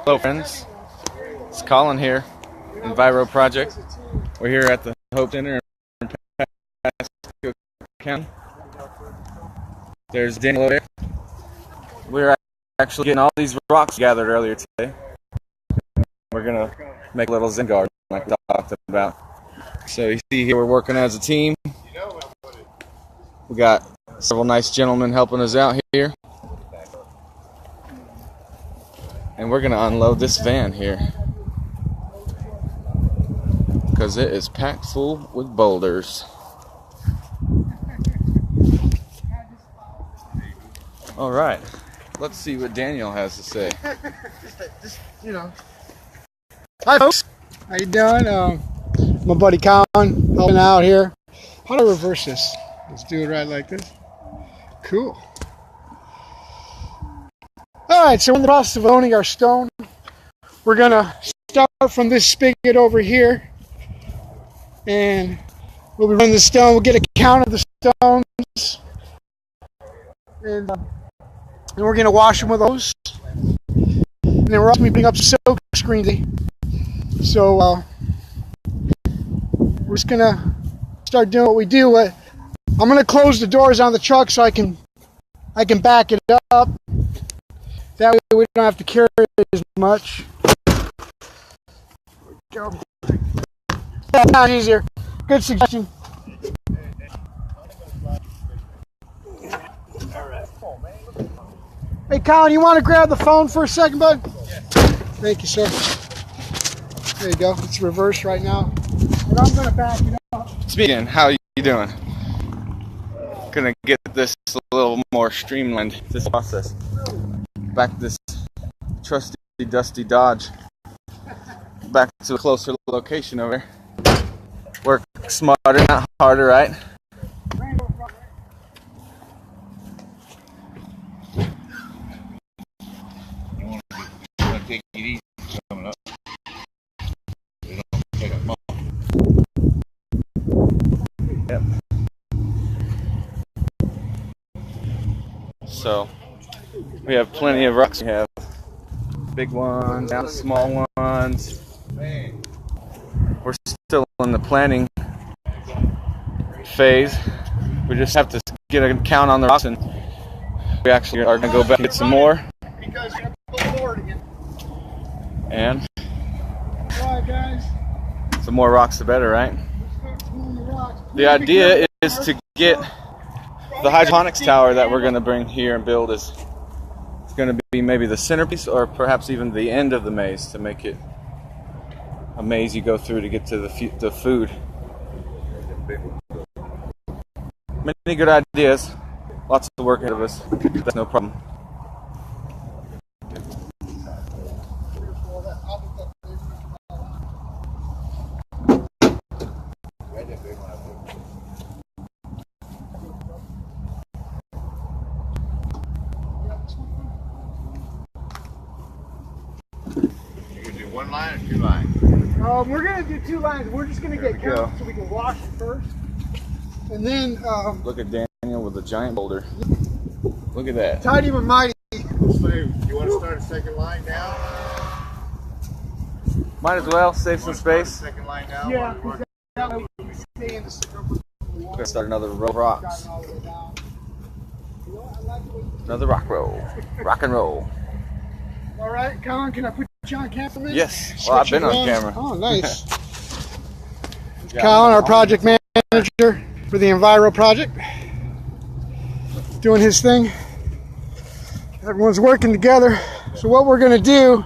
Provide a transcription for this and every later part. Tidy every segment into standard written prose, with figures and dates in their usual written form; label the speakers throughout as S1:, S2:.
S1: Hello friends, it's Colin here, Enviroproject. We're here at the Hope Center in Pasco County. There's Daniel over there. We're actually getting all these rocks gathered earlier today. We're gonna make a little Zen garden like we talked about. So you see here we're working as a team. We got several nice gentlemen helping us out here. And we're gonna unload this van here because it is packed full with boulders. All right, let's see what Daniel has to say.
S2: Just, you know. Hi folks, how you doing? My buddy Colin helping out here. How do I reverse this? Let's do it right like this. Cool. All right, so we're in the process of loading our stone. We're gonna start from this spigot over here, and we'll be running the stone. We'll get a count of the stones, and we're gonna wash them with those. And then we're also putting up silk screens. So we're just gonna start doing what we do. I'm gonna close the doors on the truck so I can back it up. That way we don't have to carry it as much. There we go. That's easier. Good suggestion. Hey Colin, you want to grab the phone for a second, bud? Yeah. Thank you, sir. There you go. It's reversed right now. And I'm going to back it up.
S1: Speaking, how you doing? Gonna get this a little more streamlined, this process. Back to this trusty, dusty Dodge. Back to a closer location over here. Work smarter, not harder, right?
S3: You want to take it easy coming up. We don't take them off.
S1: Yep. So we have plenty of rocks. We have big ones, down to small ones. We're still in the planning phase. We just have to get a count on the rocks, and we actually are going to go back and get some more. And some more rocks the better, right? The idea is to get the hydroponics tower that we're going to bring here and build is going to be maybe the centerpiece or perhaps even the end of the maze to make it a maze you go through to get to the food. Many good ideas, lots of work ahead of us. That's no problem.
S3: One line or two lines?
S2: We're going to do two lines. We're just going to get counts so we can wash it first. And then...
S1: look at Daniel with a giant boulder. Look at that.
S2: Tidy but mighty.
S3: So you want to start a second line now?
S1: Might as well save some space.
S3: Second line now?
S2: Yeah, that way we can stay in the circumference of the
S1: We're
S2: wall.
S1: going to start another row of rocks. Another rock roll. Rock and roll.
S2: All right, Colin, can I put you on camera, man?
S1: Yes. Well, I've been on camera.
S2: Oh, nice. Colin, our project manager for the Enviroproject, doing his thing. Everyone's working together. So what we're going to do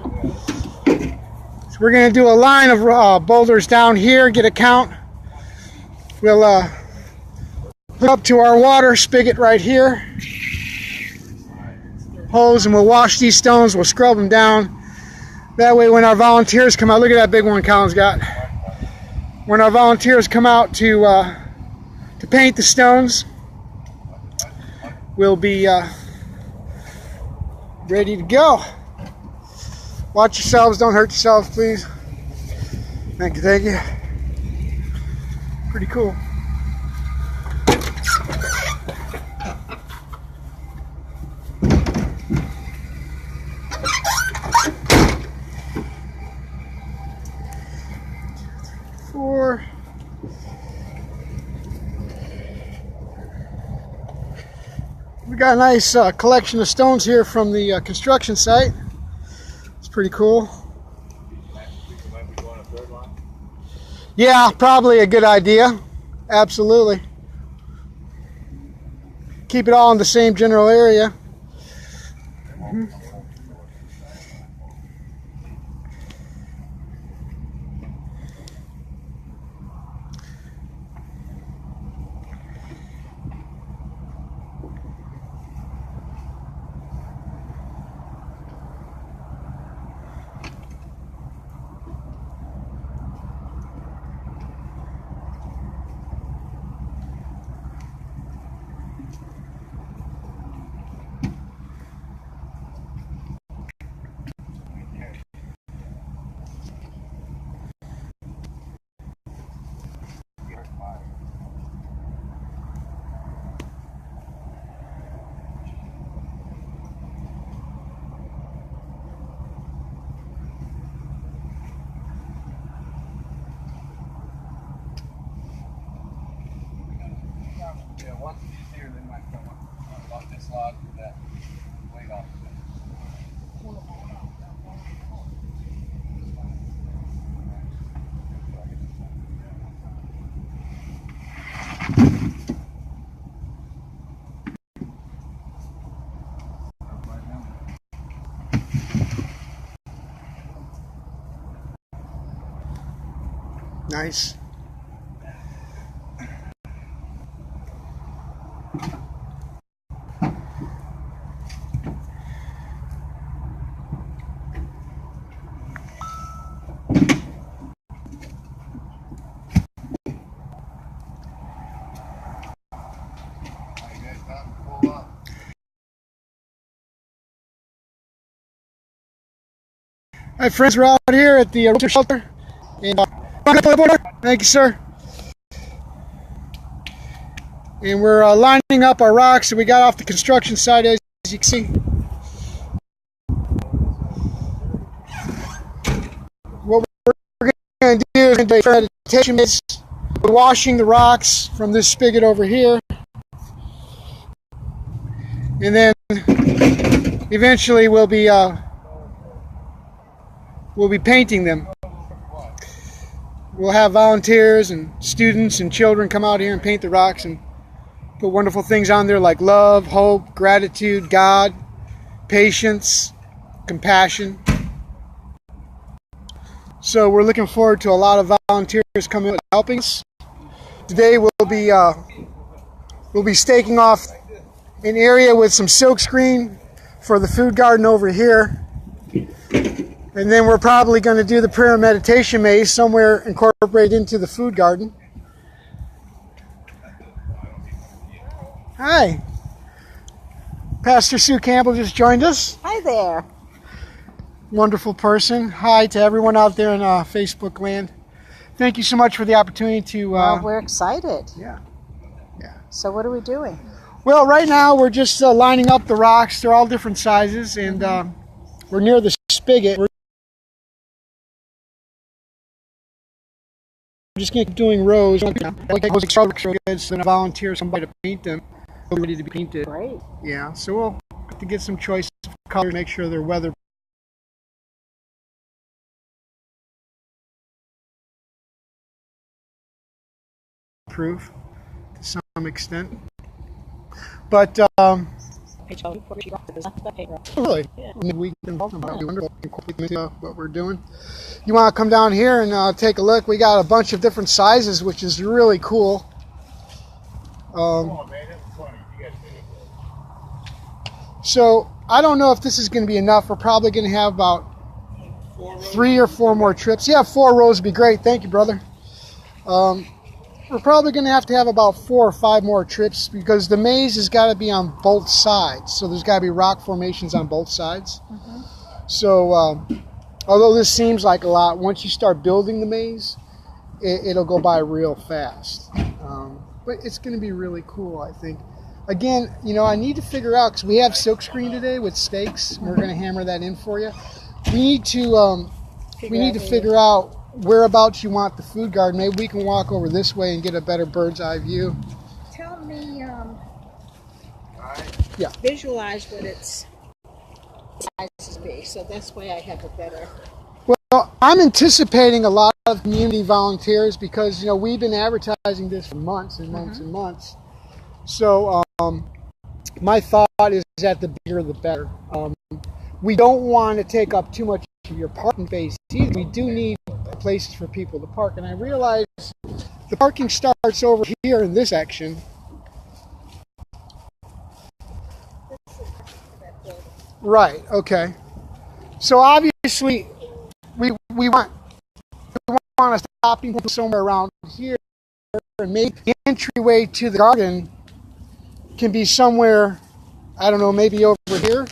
S2: is we're going to do a line of boulders down here, get a count. We'll hook up to our water spigot right here. Hose, and we'll wash these stones. We'll scrub them down. That way when our volunteers come out, look at that big one Colin's got. When our volunteers come out to paint the stones, we'll be ready to go. Watch yourselves, don't hurt yourselves, please. Thank you, thank you. Pretty cool. got a nice collection of stones here from the construction site. It's pretty cool. Yeah, probably a good idea. Absolutely. Keep it all in the same general area.
S1: Once it's here, they might come up off this log with that weight off of it.
S2: Nice. Hi friends, we're out here at the shelter. And thank you, sir. And we're lining up our rocks that we got off the construction site, as you can see. What we're going to do is meditation maze. We're washing the rocks from this spigot over here. And then eventually we'll be painting them. We'll have volunteers and students and children come out here and paint the rocks and put wonderful things on there like love, hope, gratitude, God, patience, compassion. So we're looking forward to a lot of volunteers coming and helping us. Today we'll be staking off an area with some silkscreen for the food garden over here. And then we're probably going to do the prayer and meditation maze somewhere incorporated into the food garden. Hi. Pastor Sue Campbell just joined us.
S4: Hi there.
S2: Wonderful person. Hi to everyone out there in Facebook land. Thank you so much for the opportunity to...
S4: Well, we're excited.
S2: Yeah.
S4: So what are we doing?
S2: Well, right now we're just lining up the rocks. They're all different sizes, and we're near the spigot. We're just going to keep doing rows. Then volunteer somebody to paint them. They're ready to be painted.
S4: Great.
S2: Yeah, so we'll have to get some choice of colors, make sure they're weather proof to some extent. But really, we can involve them what we're doing. You want to come down here and take a look? We got a bunch of different sizes, which is really cool. So I don't know if this is going to be enough. We're probably going to have about 3 or 4 more trips. Yeah, 4 rows would be great. Thank you, brother. We're probably going to have about 4 or 5 more trips because the maze has got to be on both sides. So there's got to be rock formations on both sides. So although this seems like a lot, once you start building the maze, it'll go by real fast. But it's going to be really cool, I think. Again, you know, I need to figure out, because we have silkscreen today with stakes. And we're going to hammer that in for you. We need to figure out whereabouts you want the food garden. Maybe we can walk over this way and get a better bird's eye view.
S4: Tell me,
S2: Yeah.
S4: visualize what its sizes be. So that's why I have a better.
S2: Well, I'm anticipating a lot of community volunteers because, we've been advertising this for months and months and months. So my thought is that the bigger the better. We don't want to take up too much of your parking space either. We do need places for people to park. And I realize the parking starts over here in this section. Right, okay. So obviously we want a stopping point somewhere around here, and maybe the entryway to the garden can be somewhere, I don't know, maybe over here.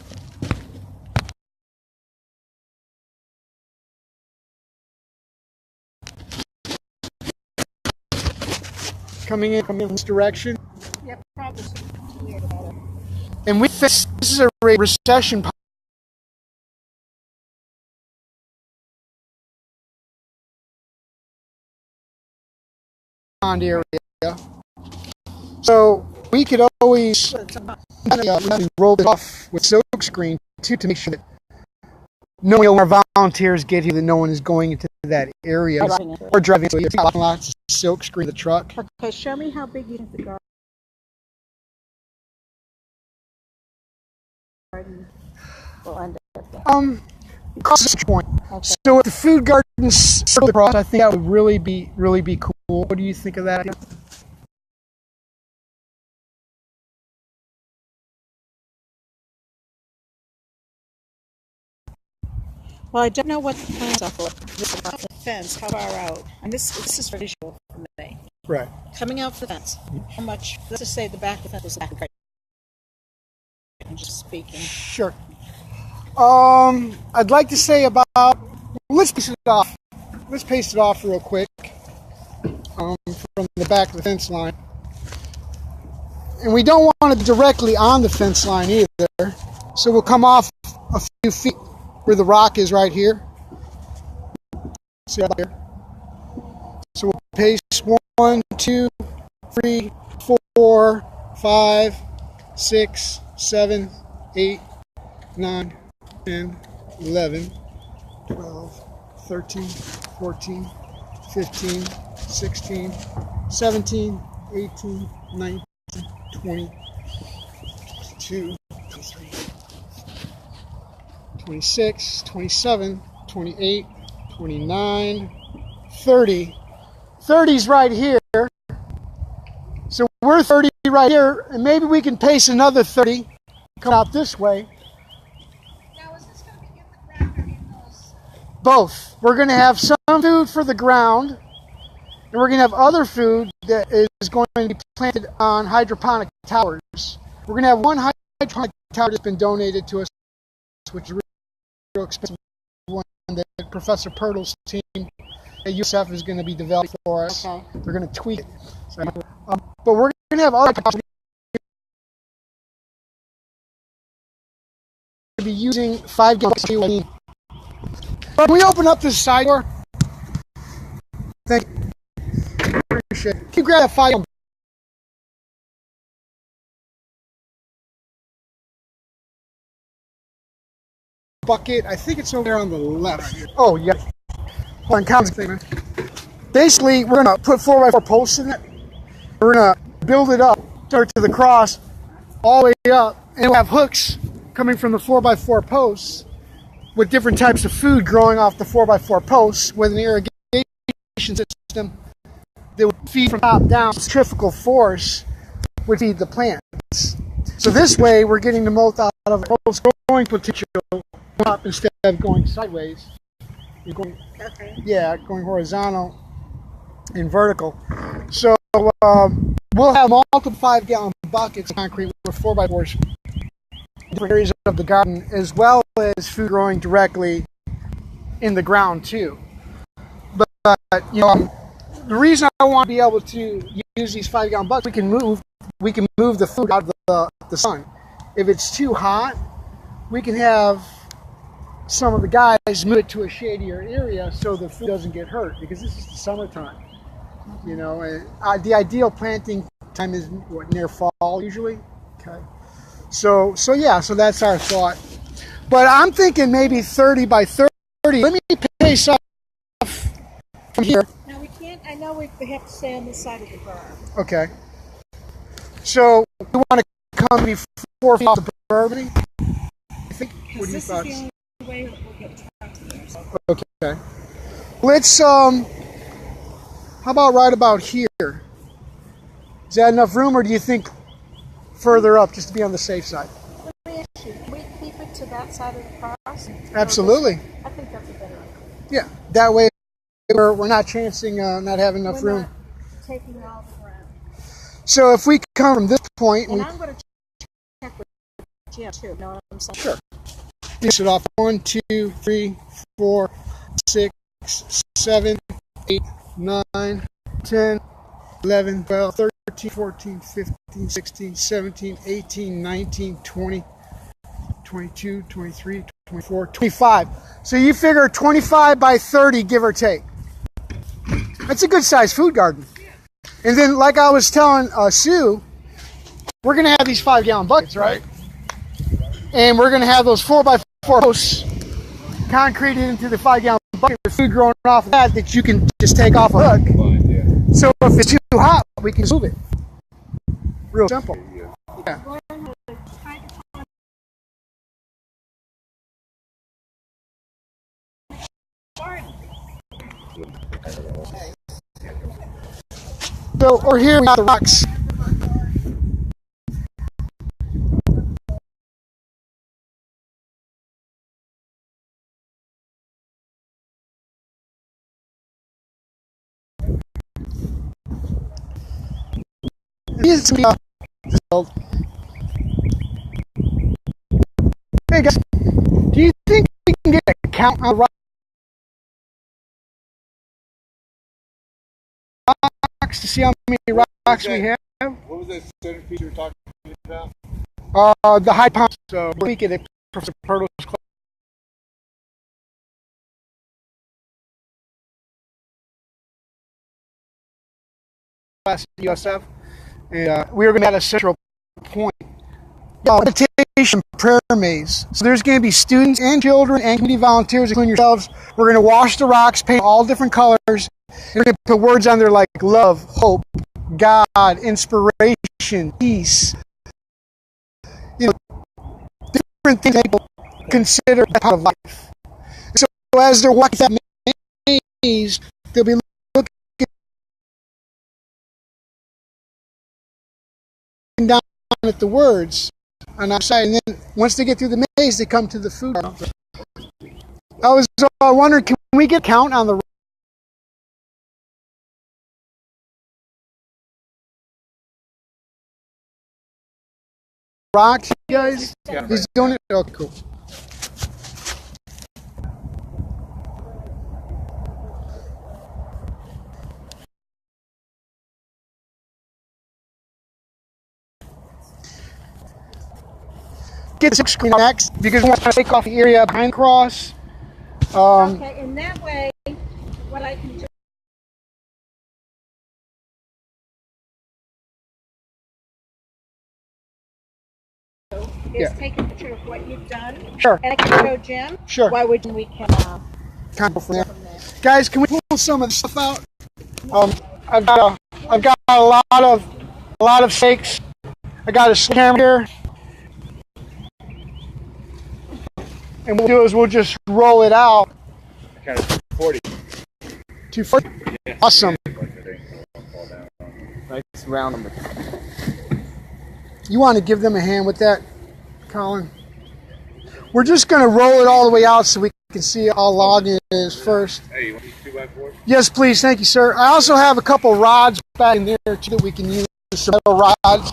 S2: Coming in from this direction.
S4: Yep, probably something weird about it.
S2: And this is a recession pond area. So we could always roll it off with silk screen too, to make sure that no more volunteers get here, that no one is going into that area or driving. So lots of silk screen the truck.
S4: Okay, show me how big you think the garden will end up.
S2: Across this point. Okay. So if the food gardens circle across, I think that would really be cool. What do you think of that?
S4: Well, I don't know what the plans are for the fence. How far out? And this is visual for me.
S2: Right.
S4: Coming out the fence. How much? Let's just say the back of the fence is back. I'm just speaking.
S2: Sure. I'd like to say about. Let's paste it off. Let's paste it off real quick. From the back of the fence line, and we don't want it directly on the fence line either. So we'll come off a few feet where the rock is right here. See up here. So we'll paste 1, 2, 3, 4, 5, 6, 7, 8, 9, 10, 11, 12, 13, 14, 15, 16, 17, 18, 19, 20, 22, 23, 26, 27, 28, 29, 30. 30's right here. So we're 30 right here, and maybe we can paste another 30, come out this way.
S4: Now, is this going to be in the ground or in those?
S2: Both. We're going to have some food for the ground, and we're going to have other food that is going to be planted on hydroponic towers. We're going to have one hydroponic tower that's been donated to us, which is a real expensive one that Professor Pirtle's team at USF is going to be developing for us.
S4: Okay.
S2: They're going to tweak it. So, but we're going to have other towers. We're going to be using 5-gallon. Can we open up this side door? Thank you. Appreciate it. Can you grab that 5-gallon bucket? I think it's over there on the left. Oh, yeah. Hold on, count the thing, man. Basically, we're going to put 4x4 posts in it. We're going to build it up, start to the cross, all the way up, and we'll have hooks coming from the 4x4 posts with different types of food growing off the 4x4 posts with an irrigation system that would feed from top down. Centrifugal force would feed the plants. So this way, we're getting the most out of the most growing potential up instead of going sideways. You're going, going horizontal and vertical. So we'll have multiple 5-gallon buckets of concrete with 4x4s in different areas of the garden, as well as food growing directly in the ground too. But the reason I want to be able to use these 5-gallon buckets, we can move the food out of the sun. If it's too hot, we can have some of the guys move it to a shadier area so the food doesn't get hurt, because this is the summertime. The ideal planting time is near fall usually. Okay. So yeah, so that's our thought. But I'm thinking maybe 30 by 30. Let me pace off from here.
S4: Now we can't, I know we have to stay on this side of the berm.
S2: Okay. So we want to come before off the berm. I think. What do you
S4: This
S2: thought?
S4: is the only way that we'll get trapped there. So.
S2: Okay. Let's how about right about here? Is that enough room, or do you think further up just to be on the safe side?
S4: Let me ask you, can we keep it to that side of the cross?
S2: Absolutely.
S4: I think that's a better idea.
S2: Yeah. That way we're not chancing not having enough
S4: We're
S2: room.
S4: not taking all the ground.
S2: So if we come from this point,
S4: And I'm going to check with Jim too. Know what I'm saying?
S2: sure. Piece it off 1, 2, 3, 4, 6, 7, 8, 9, 10, 11, 12, 13, 14, 15, 16, 17, 18, 19, 20, 22, 23, 24, 25. So you figure 25 by 30, give or take. That's a good sized food garden. And then, like I was telling Sue, we're going to have these 5-gallon buckets, right? And we're going to have those 4x4 posts concreted into the 5-gallon bucket with food growing off of that you can just take off a hook. So if it's too hot, we can move it. Real simple. Yeah. So, or here we got the rocks. Hey guys, do you think we can get a count on rocks to see how many rocks we have?
S3: What was that centerpiece you were talking about?
S2: The high pump. So we get it. Professor Perto's class at USF, and we were going to have a central point. Meditation prayer maze. So there's going to be students and children and community volunteers, including yourselves. We're going to wash the rocks, paint all different colors. We're going to put words on there like love, hope, God, inspiration, peace. You know, different things people consider part of life. So as they're walking that maze, they'll be looking down at the words on our side, and then once they get through the maze, they come to the food. I was wondering, can we get a count on the rocks, you guys? Yeah. He's doing it? Oh, cool. Get 6 screen next because we want to take off the area behind the cross.
S4: Okay, and that way, what I can do is take a picture of what you've done.
S2: Sure.
S4: And I can show Jim.
S2: Sure.
S4: Why would we can
S2: Kind of from there. Guys, can we pull some of the stuff out? I've got a lot of stakes. I got a camera here. And what we'll do is we'll just roll it out.
S3: Kind of 40.
S2: 240. Awesome.
S1: Nice round them.
S2: You want to give them a hand with that, Colin? We're just going to roll it all the way out so we can see how long it is first.
S3: Hey, you want these 2x4s?
S2: Yes, please. Thank you, sir. I also have a couple rods back in there too that we can use. Some metal rods.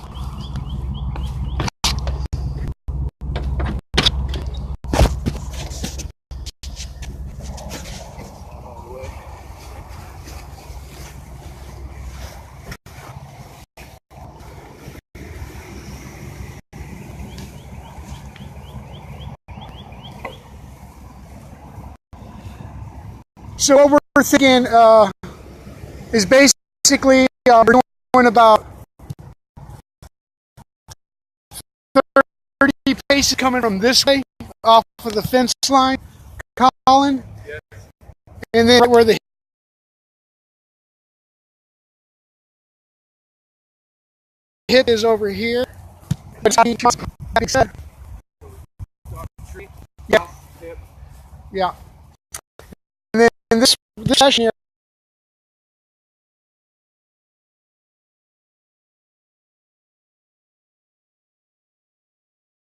S2: So what we're thinking is basically we're doing about is coming from this way, off of the fence line, Colin. Yes. And then where the hit is over here. Yeah. Yeah. And then in this section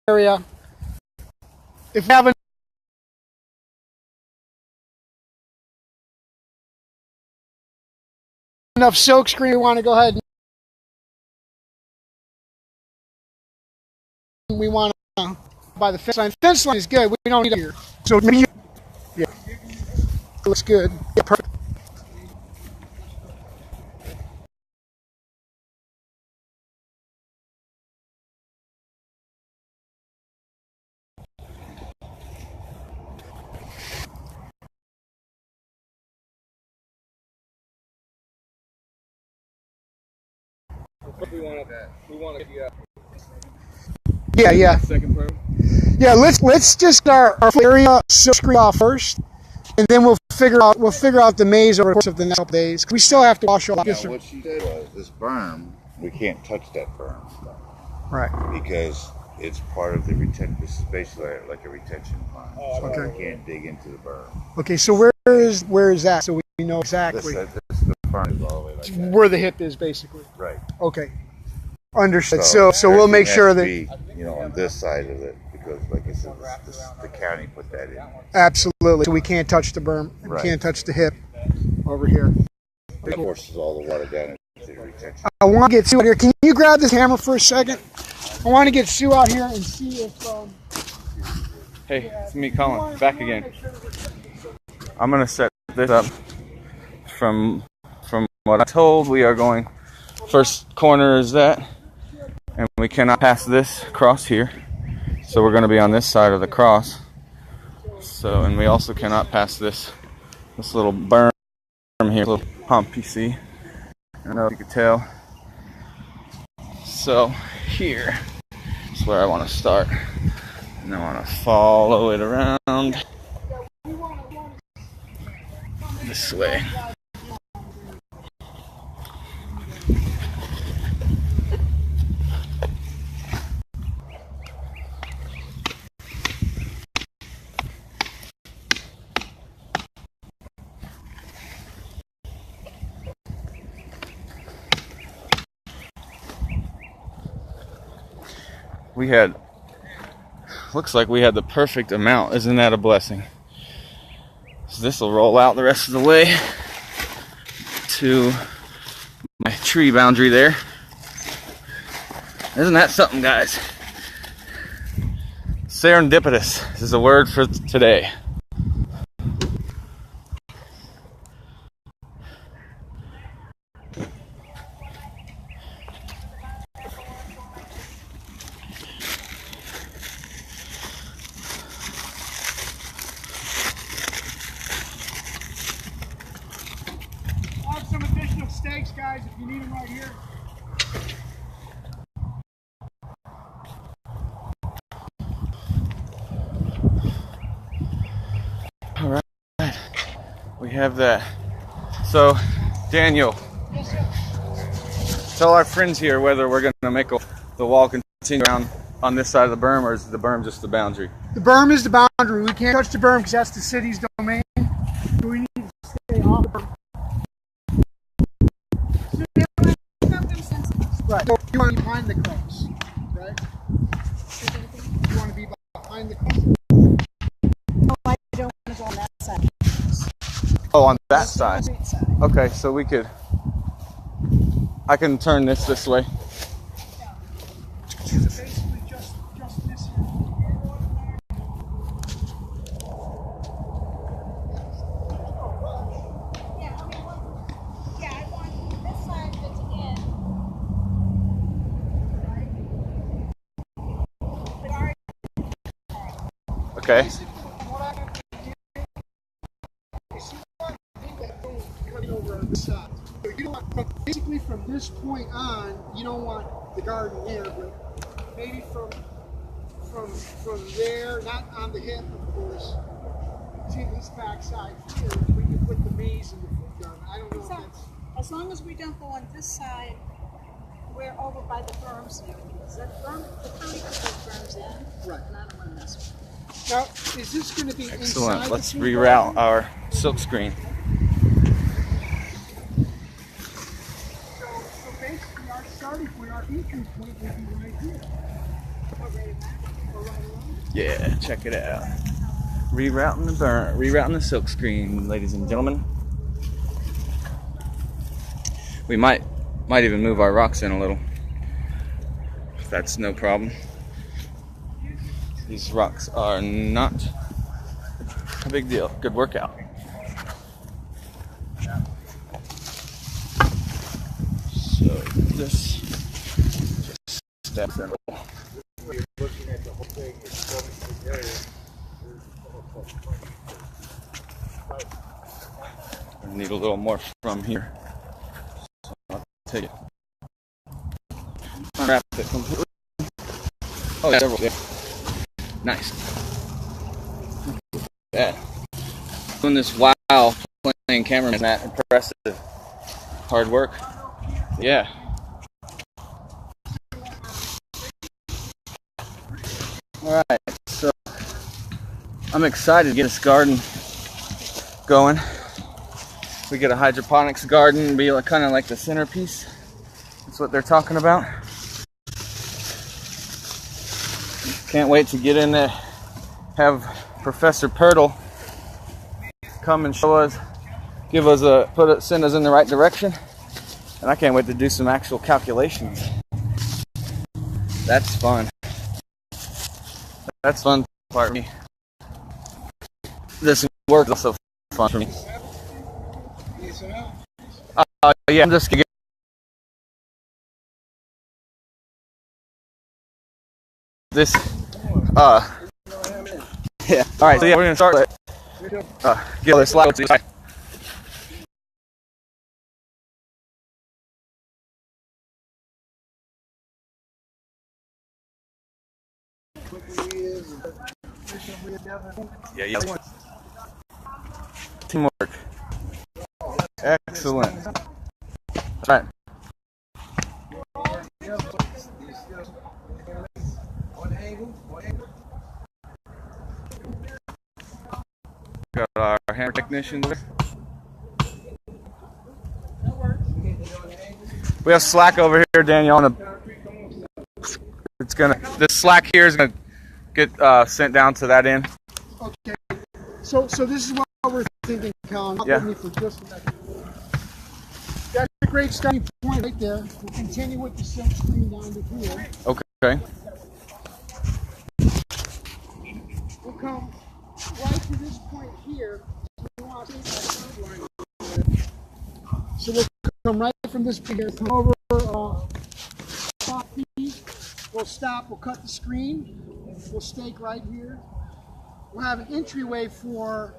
S2: area, if we have enough silk screen, we want to go ahead and we want to by the fence line. Fence line is good. We don't need it here. So maybe, yeah, it looks good. Yeah, perfect. Yeah.
S1: Second part.
S2: Yeah, let's just our area silk screen off first, and then we'll figure out the maze over the course of the next couple days. We still have to wash all
S3: Now, what she said was this berm, we can't touch that berm,
S2: right?
S3: because it's part of the retention. This is basically like a retention pond. So
S2: Okay.
S3: we can't dig into the berm.
S2: Okay, so where is that? So we know exactly
S3: This the berm is all the way like that.
S2: where the hip is, basically.
S3: Right.
S2: Okay, understood. So we'll make
S3: everything
S2: sure
S3: has to
S2: that
S3: be, on this side of it, because like I said, the county put that in.
S2: absolutely. So we can't touch the berm. We
S3: Right.
S2: can't touch the hip over here.
S3: It forces all the water down into the retention.
S2: I want to get Sue out here. Can you grab this hammer for a second? I want to get Sue out here and see if.
S1: Hey, it's me, Colin. Back again. I'm gonna set this up from what I'm told. We are going. First corner is that, and we cannot pass this cross here. So we're going to be on this side of the cross. So, and we also cannot pass this little berm here, little hump. You see? I don't know if you can tell. So here is where I want to start, and I want to follow it around this way. Looks like we had the perfect amount. Isn't that a blessing? So this will roll out the rest of the way to my tree boundary there. Isn't that something, guys? Serendipitous is a word for today.
S2: Stakes, guys, if you need them right here.
S1: All right, we have that. So, Daniel,
S2: Yes, sir.
S1: tell our friends here whether we're going to make the wall continue around on this side of the berm, or is the berm just the boundary?
S2: The berm is the boundary. We can't touch the berm because that's the city's domain. So we need to stay off the berm. Right. So you want to be behind the cross, right? You want to be behind the cross.
S4: No, I don't want to go on that side.
S1: Oh, on that side. Okay, so I can turn this way.
S2: So basically just this here.
S4: I want this side that's in.
S1: Okay.
S2: Over on this side. So you don't want, basically from this point on, you don't want the garden there, but maybe from from there, not on the hip, of course. See this back side here, we can put the maze in the food garden. I don't know if that's...
S4: As long as we don't go on this side, we're over by the berms and everything. Is that berm? The county put those berms in.
S2: Right.
S4: And I don't want to mess with it.
S2: Now, is this going to be
S1: Excellent.
S2: inside
S1: Let's
S2: the food
S1: reroute
S2: garden?
S1: our silk screen.
S2: So basically our starting point, our entry point would be right here. Or right along.
S1: Yeah, check it out. Rerouting the silk screen, ladies and gentlemen. We might even move our rocks in a little. If that's no problem. These rocks are not a big deal. Good workout. So this just steps in.
S3: Looking at the whole thing, it's going to
S1: I need a little more from here. So I'll take it. Unwrap it completely. Oh, yeah, several. Yeah. Nice. Yeah. Doing this while playing cameraman, that impressive. Hard work. Yeah. Alright, so I'm excited to get this garden going. We get a hydroponics garden, be like, kind of like the centerpiece. That's what they're talking about. Can't wait to get in there, have Professor Pirtle come and show us, give us a, send us in the right direction. And I can't wait to do some actual calculations. That's fun. That's fun part for me. This work is also fun for me. Yeah, I'm just gonna get this. Yeah. All right. So yeah, we're gonna start. Get this slide. Yeah. Teamwork. Excellent. All right. Got our hammer technicians there. We have slack over here, Daniel. This slack here is gonna get sent down to that end.
S2: Okay. So this is what we're thinking, Colin.
S1: Yeah.
S2: Let me for just a second. That's a great starting point right there. We'll continue with the silk screen down to here.
S1: Okay.
S2: We'll come right to this point here. So we'll come right from this point here, come over, top feet. We'll stop, we'll cut the screen. We'll stake right here. We'll have an entryway for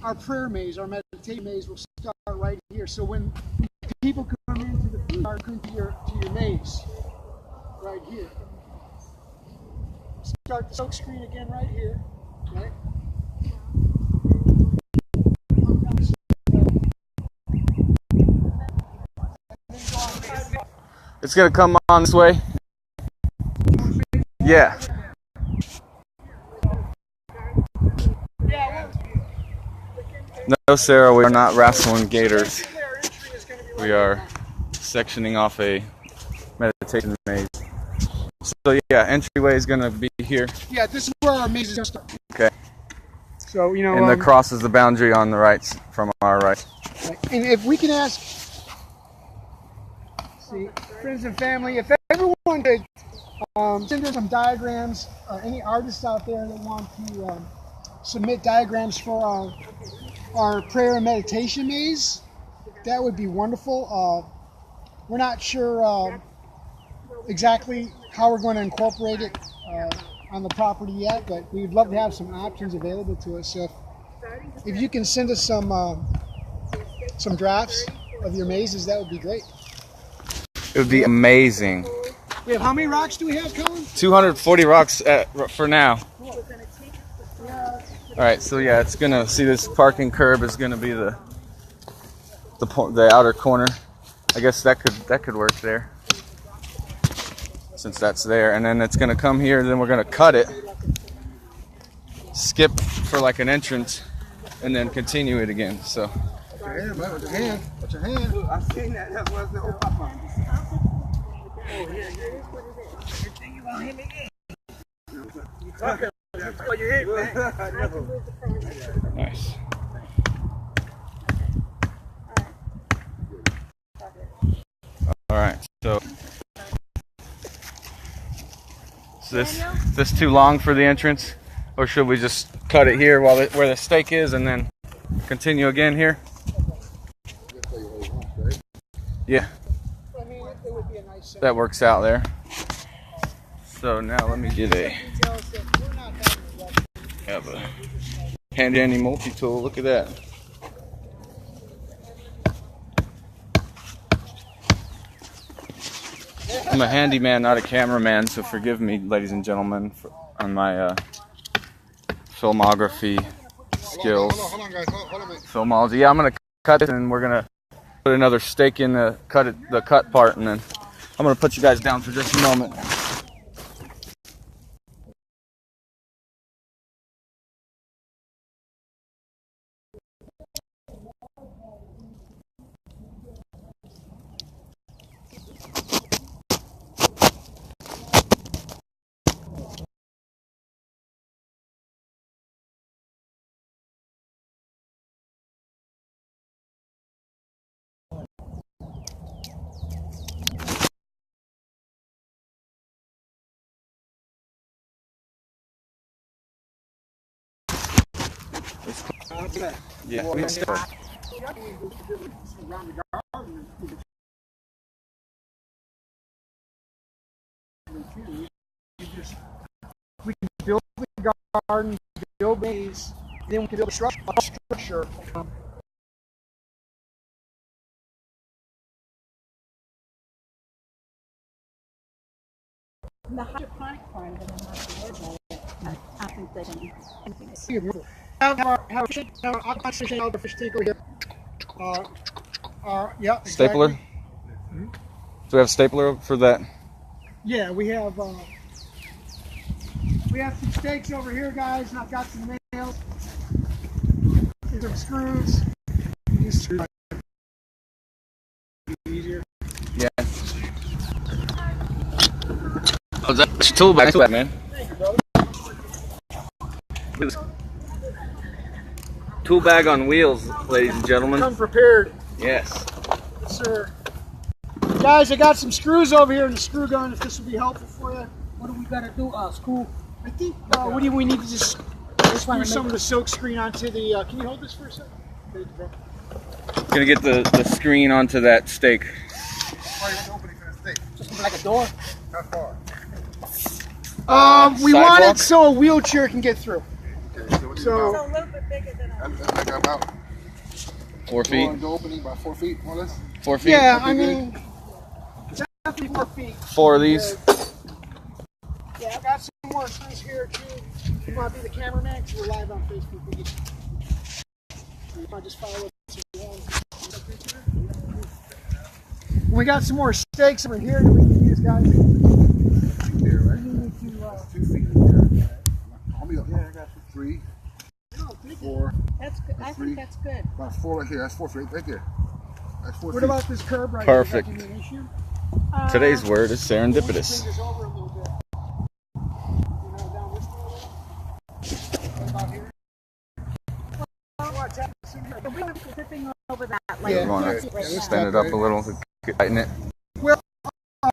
S2: our prayer maze, our meditation maze. We'll start right here. So when people come into the food garden, to your maze, right here. Start the silk screen again right here. Okay.
S1: It's gonna come on this way. Yeah. No, Sarah, we are not wrestling gators. We are sectioning off a meditation maze. So yeah, entryway is gonna be here.
S2: Yeah, this is where our maze is gonna start.
S1: Okay.
S2: So
S1: And the cross is the boundary on the right from our right.
S2: And if we can ask, see, friends and family, if everyone could send us some diagrams, any artists out there that want to submit diagrams for our prayer and meditation maze, that would be wonderful. We're not sure exactly how we're going to incorporate it on the property yet, but we'd love to have some options available to us. So if you can send us some drafts of your mazes, that would be great.
S1: It would be amazing.
S2: We have how many rocks do we have, Colin?
S1: 240 rocks for now. All right, so yeah, it's gonna see this parking curb is gonna be the outer corner. I guess that could work there, since that's there. And then it's gonna come here. Then we're gonna cut it, skip for like an entrance, and then continue it again. So.
S3: Put your hand, man. Put your hand. Put your hand.
S5: I seen that. That was the Obama. Oh, yeah. You want him again? You talking? Put your head back.
S1: Nice. All right. So is this too long for the entrance, or should we just cut it here where the stake is, and then continue again here? Yeah.
S2: I mean, it would be a nice
S1: That works out there. So now let me get have a handy dandy multi-tool. Look at that. I'm a handyman, not a cameraman, so forgive me, ladies and gentlemen, on my filmography skills.
S3: Hold on, guys. Hold on a minute.
S1: Filmology. Yeah, I'm gonna cut it, and we're gonna put another stake in the cut part, and then I'm gonna put you guys down for just a moment. Yeah, we start.
S2: We can build the garden, build bays, then we can build a structure.
S4: The hydroponic part of it, I'm not sure about it. I think they don't anything is.
S2: Have our aquaponic out the fish tank over here. Yeah. Exactly.
S1: Stapler? Do we have a stapler for that?
S2: Yeah, we have some stakes over here, guys, and I've got some nails. These are screws. These screws are easier.
S1: Yeah. Oh, that's your tool bag, man.
S2: Thank you, brother.
S1: Look at this. Tool bag on wheels, ladies and gentlemen.
S2: Come prepared.
S1: Yes.
S2: Yes, sir. Guys, I got some screws over here in the screw gun, if this will be helpful for you.
S5: What do we gotta do? Screw.
S2: I think, what do we need to just screw some of the silk screen onto the, can you hold this for a second? Thank you, bro.
S1: Gonna get the screen onto that stake.
S3: Why you want the opening for the stake?
S5: Just like a door.
S3: How far?
S2: We want
S1: Sidewalk?
S2: it so a wheelchair can get through.
S3: Okay, so what
S2: So-
S3: you
S4: It's a little bit bigger than
S3: about? That's like about
S1: 4 feet.
S3: the opening by 4 feet, more or less.
S1: 4 feet.
S2: Yeah, I mean, definitely 4 feet.
S1: 4 of these.
S2: Yeah, I've got some more screws here too. You want to be the cameraman? Because we're live on Facebook. You might just follow us along. We got some more stakes over here that we can use, guys.
S3: There, right?
S2: We need to,
S3: 2 feet there. Hold me up. Yeah, I got you. 3, 4,
S4: That's good. I think that's good.
S3: about 4 right here. That's 4 feet right there. That's 4
S2: what
S3: feet.
S2: about this curb right
S1: Perfect.
S2: here? Is that gonna be an issue?
S1: Today's word is
S2: Bring
S1: serendipitous.
S2: this over a little bit. You know, down this way. What about here? Watch out.
S4: We were zipping over that like
S2: Yeah.
S1: You want
S4: fancy
S1: to
S4: right now.
S1: spin it up a little to tighten it.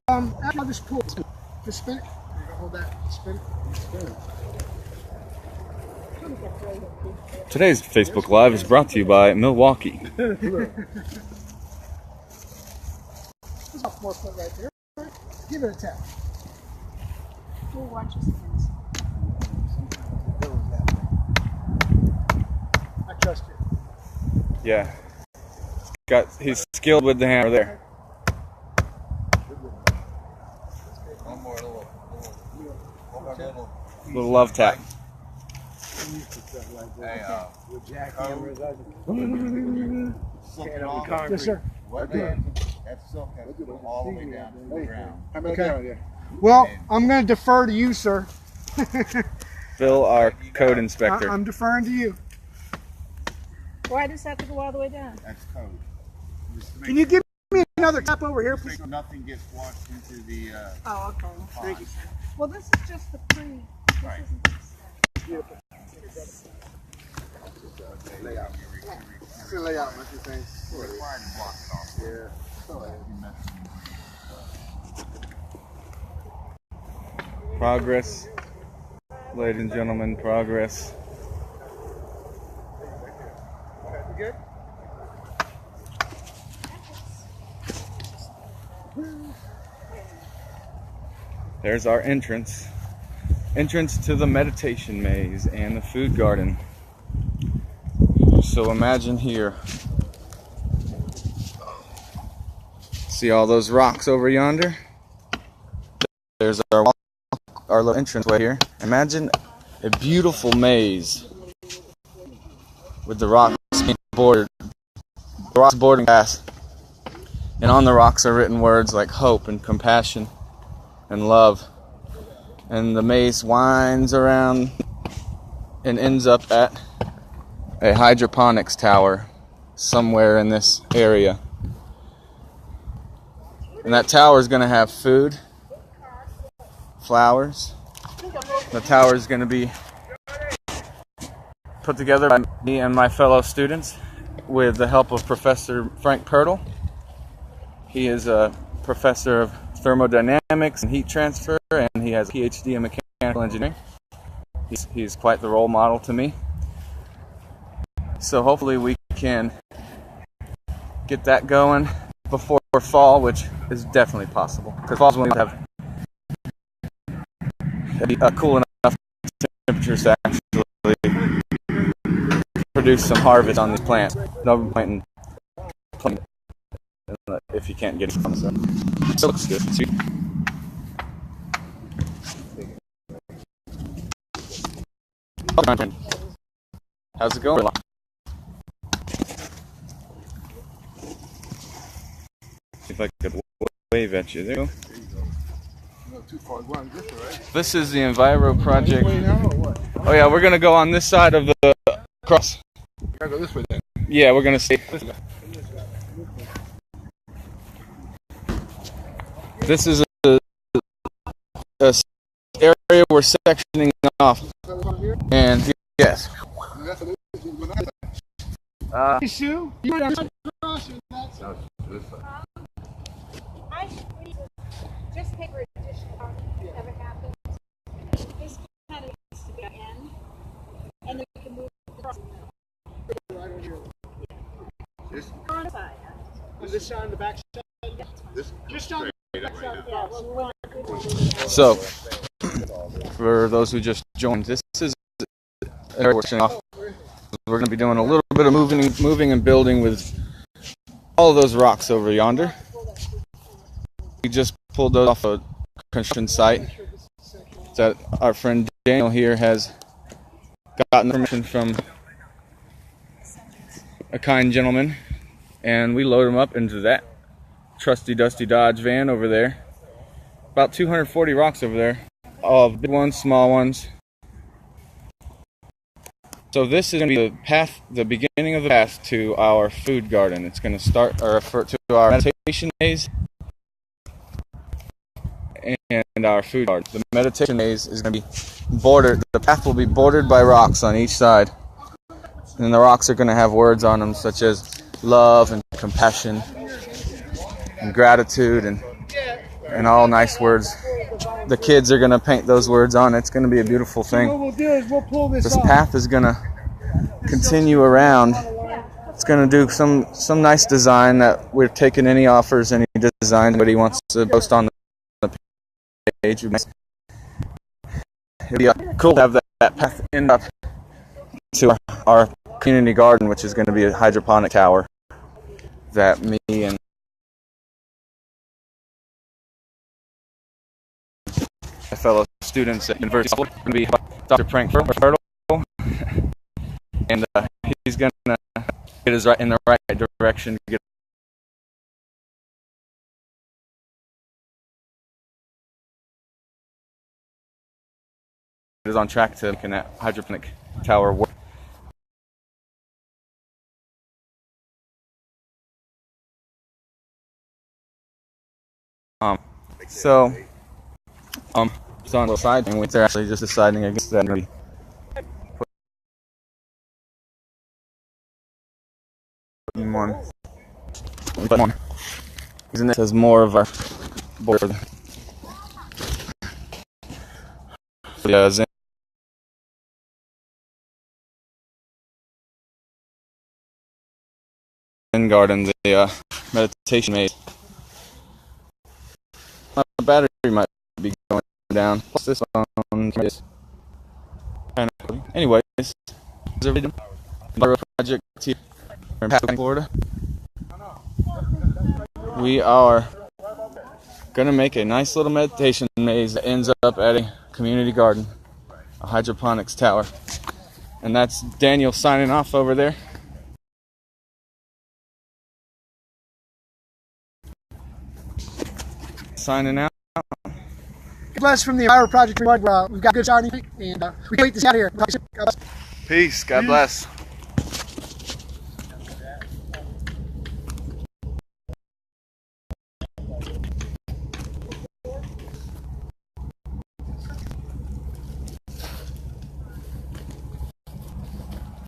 S2: I'll just pull it. Just spin it. Hold that. Spin it. Spin it.
S1: Today's Facebook Live is brought to you by Milwaukee.
S2: There's about 4 foot right there. Give it a tap.
S4: We'll watch this things.
S2: I trust you.
S1: Yeah. He's skilled with the hammer there. Little love tap.
S3: Hey,
S5: With jackhammers,
S3: silk
S5: and
S3: and all.
S2: Yes, sir.
S3: Wetland, that silk has to go all the way down to the ground.
S2: Okay. Well, I'm going to defer to you, sir.
S1: Phil, our code inspector.
S2: I'm deferring to you.
S4: Why does that have to go all the way down?
S3: That's code. Just to make
S2: Can you give me another tap over here, please?
S3: sure nothing gets washed into the
S4: Oh, okay.
S3: pond.
S4: Well, this is just the pre. This
S3: Right.
S4: isn't this.
S3: Layout.
S5: It's a layout, what you think?
S3: We're required to block it off.
S5: Yeah.
S1: Progress. Ladies and gentlemen, progress.
S5: You good?
S1: There's our entrance. Entrance to the meditation maze and the food garden. So imagine here. See all those rocks over yonder? There's our little entranceway here. Imagine a beautiful maze with the rocks being bordered. The rocks bordered glass. And on the rocks are written words like hope and compassion and love. And the maze winds around and ends up at a hydroponics tower somewhere in this area. And that tower is going to have food, flowers. The tower is going to be put together by me and my fellow students with the help of Professor Frank Pirtle. He is a professor of thermodynamics and heat transfer, and he has a PhD in mechanical engineering. He's quite the role model to me. So hopefully we can get that going before fall, which is definitely possible. Because fall's when we have cool enough temperatures to actually produce some harvest on these plants. No point in planting if you can't get it from them. So it looks good. See? How's it going? See if I could wave at you. There you go.
S5: Not too far. Go on this way, right?
S1: This is the Enviroproject.
S5: Way now or what?
S1: Oh yeah, we're gonna go on this side of the cross.
S5: Gotta go this way then.
S1: Yeah, we're gonna see. This is a area we're sectioning off, and yes.
S2: Hey, Sue, you want to cross or that side?
S4: I just paper addition never happened. This kind of needs to be an end, and then we can move across the middle.
S5: This,
S4: On the side.
S2: Is this on the back side?
S5: this.
S2: Just on the back side.
S4: Yeah, well, we want to
S1: So, for those who just joined, this is an area we're sectioning off. We're going to be doing a little bit of moving and building with all of those rocks over yonder. We just pulled those off a construction site that our friend Daniel here has gotten permission from a kind gentleman, and we load them up into that trusty dusty Dodge van over there. About 240 rocks over there, all big ones, small ones. So this is going to be the path, the beginning of the path to our food garden. It's going to start, or refer to our meditation maze and our food garden. The meditation maze is going to be bordered, the path will be bordered by rocks on each side. And the rocks are going to have words on them such as love and compassion and gratitude and all nice words. The kids are going to paint those words on. It's going to be a beautiful
S2: What
S1: thing.
S2: we'll do is we'll pull
S1: This
S2: off.
S1: path is going to continue around. It's going to do some nice design that we're taking any offers, any design anybody wants to post on the page. It'd be cool to have that path end up to our community garden, which is going to be a hydroponic tower that me and my fellow students at university are going to be Dr. Frank Fertile, and he's gonna get us right in the right direction to get us on track to making that hydroponic tower work. So on the side, and they're actually just deciding against that. Putting one, using this as more of our board. Zen garden, the meditation maze. My battery might be going down. Plus this on this. Anyways, Enviroproject here in Pasco County, Florida. We are gonna make a nice little meditation maze that ends up at a community garden, a hydroponics tower. And that's Daniel signing off over there. Signing out.
S2: God bless from the Enviroproject. We've got a good starting, and we can't wait to see out here.
S1: Peace. God bless.